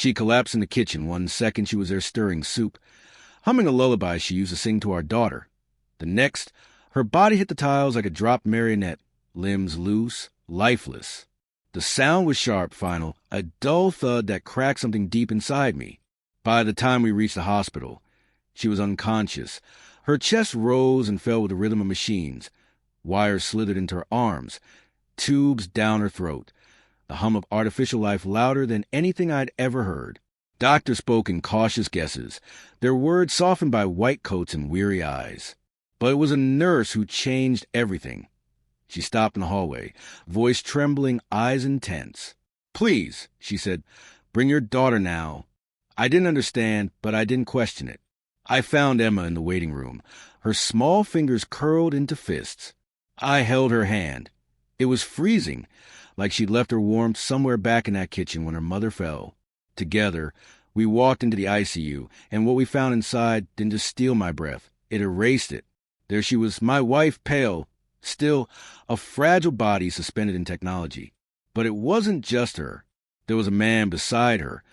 She collapsed in the kitchen. 1 second she was there stirring soup, humming a lullaby she used to sing to our daughter. The next, her body hit the tiles like a dropped marionette, limbs loose, lifeless. The sound was sharp, final, a dull thud that cracked something deep inside me. By the time we reached the hospital, she was unconscious. Her chest rose and fell with the rhythm of machines. Wires slithered into her arms, tubes down her throat. The hum of artificial life louder than anything I'd ever heard. Doctors spoke in cautious guesses, their words softened by white coats and weary eyes. But it was a nurse who changed everything. She stopped in the hallway, voice trembling, eyes intense. "Please," she said, "bring your daughter now." I didn't understand, but I didn't question it. I found Emma in the waiting room, her small fingers curled into fists. I held her hand. It was freezing, like she'd left her warmth somewhere back in that kitchen when her mother fell. Together, we walked into the ICU, and what we found inside didn't just steal my breath. It erased it. There she was, my wife, pale, still, a fragile body suspended in technology. But it wasn't just her. There was a man beside her,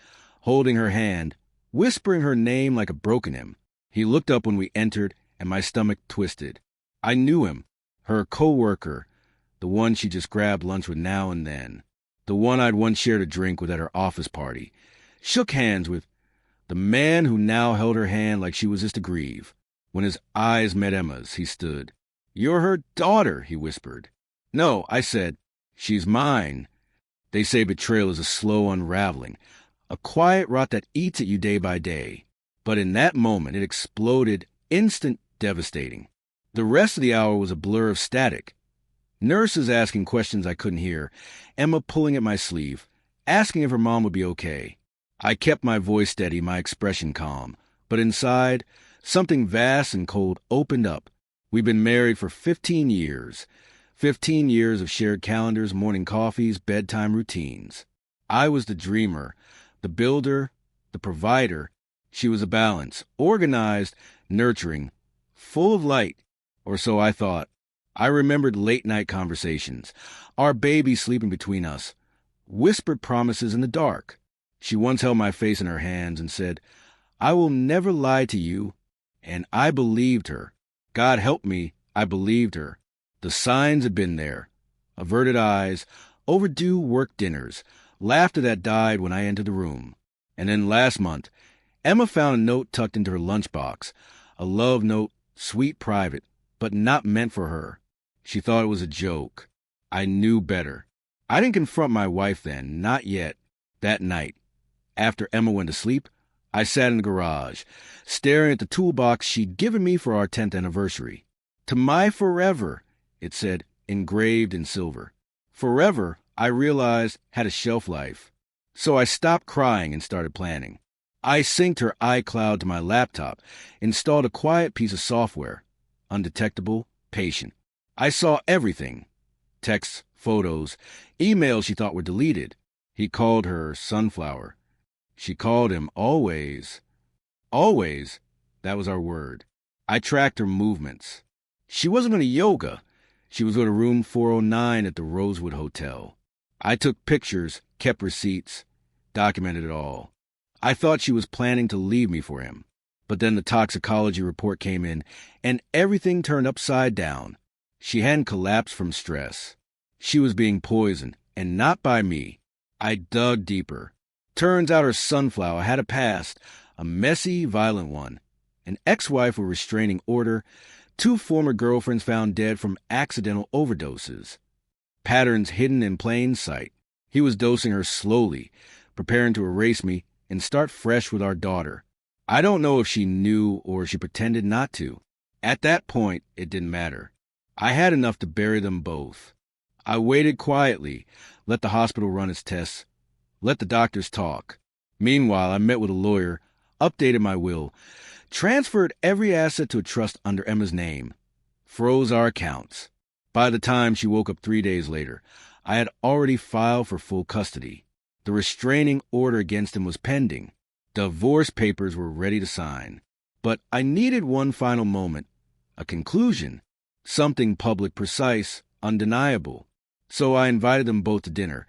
holding her hand, whispering her name like a broken hymn. He looked up when we entered, and my stomach twisted. I knew him, her co-worker, the one she just grabbed lunch with now and then, the one I'd once shared a drink with at her office party, shook hands with, the man who now held her hand like she was just to grieve. When his eyes met Emma's, he stood. "You're her daughter," he whispered. "No," I said. "She's mine." They say betrayal is a slow unraveling, a quiet rot that eats at you day by day. But in that moment, it exploded, instant, devastating. The rest of the hour was a blur of static. Nurses asking questions I couldn't hear, Emma pulling at my sleeve, asking if her mom would be okay. I kept my voice steady, my expression calm. But inside, something vast and cold opened up. We'd been married for 15 years. 15 years of shared calendars, morning coffees, bedtime routines. I was the dreamer, the builder, the provider. She was a balance, organized, nurturing, full of light, or so I thought. I remembered late-night conversations, our baby sleeping between us, whispered promises in the dark. She once held my face in her hands and said, "I will never lie to you," and I believed her. God help me, I believed her. The signs had been there. Averted eyes, overdue work dinners, laughter that died when I entered the room. And then last month, Emma found a note tucked into her lunchbox, a love note, sweet private, but not meant for her. She thought it was a joke. I knew better. I didn't confront my wife then, not yet. That night, after Emma went to sleep, I sat in the garage, staring at the toolbox she'd given me for our 10th anniversary. "To my forever," it said, engraved in silver. Forever, I realized, had a shelf life. So I stopped crying and started planning. I synced her iCloud to my laptop, installed a quiet piece of software. Undetectable, patient. I saw everything. Texts, photos, emails she thought were deleted. He called her Sunflower. She called him always. Always, that was our word. I tracked her movements. She wasn't going to yoga. She was going to room 409 at the Rosewood Hotel. I took pictures, kept receipts, documented it all. I thought she was planning to leave me for him. But then the toxicology report came in, and everything turned upside down. She hadn't collapsed from stress. She was being poisoned, and not by me. I dug deeper. Turns out her Sunflower had a past, a messy, violent one. An ex-wife with restraining order, 2 former girlfriends found dead from accidental overdoses. Patterns hidden in plain sight. He was dosing her slowly, preparing to erase me and start fresh with our daughter. I don't know if she knew or she pretended not to. At that point, it didn't matter. I had enough to bury them both. I waited quietly, let the hospital run its tests, let the doctors talk. Meanwhile, I met with a lawyer, updated my will, transferred every asset to a trust under Emma's name, froze our accounts. By the time she woke up 3 days later, I had already filed for full custody. The restraining order against him was pending. Divorce papers were ready to sign. But I needed one final moment, a conclusion, something public, precise, undeniable. So I invited them both to dinner,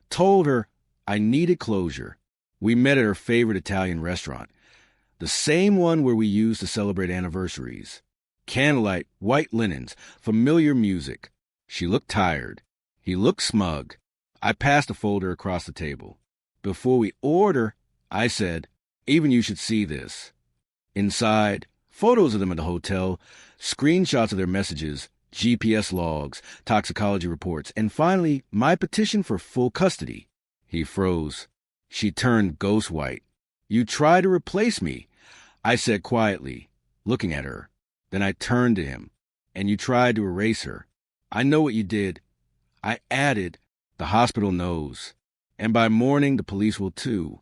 told her I needed closure. We met at her favorite Italian restaurant, the same one where we used to celebrate anniversaries. Candlelight, white linens, familiar music. She looked tired. He looked smug. I passed a folder across the table. Before we order, I said, "Even you should see this." Inside, photos of them at the hotel, screenshots of their messages, GPS logs, toxicology reports, and finally, my petition for full custody. He froze. She turned ghost white. "You tried to replace me," I said quietly, looking at her. Then I turned to him. "And you tried to erase her. I know what you did." I added, "The hospital knows. And by morning, the police will too."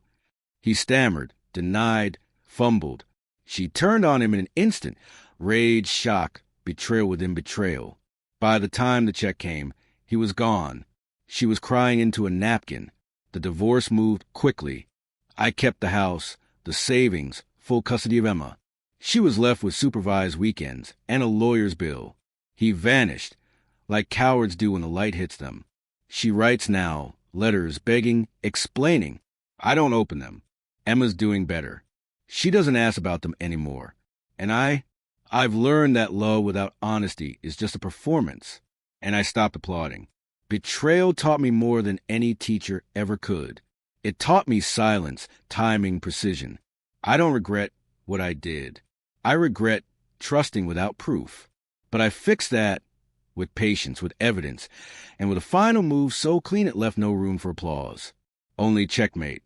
He stammered, denied, fumbled. She turned on him in an instant. Rage, shock, betrayal within betrayal. By the time the check came, he was gone. She was crying into a napkin. The divorce moved quickly. I kept the house, the savings, full custody of Emma. She was left with supervised weekends and a lawyer's bill. He vanished, like cowards do when the light hits them. She writes now, letters begging, explaining. I don't open them. Emma's doing better. She doesn't ask about them anymore. And I've learned that love without honesty is just a performance. And I stopped applauding. Betrayal taught me more than any teacher ever could. It taught me silence, timing, precision. I don't regret what I did. I regret trusting without proof. But I fixed that with patience, with evidence, and with a final move so clean it left no room for applause. Only checkmate.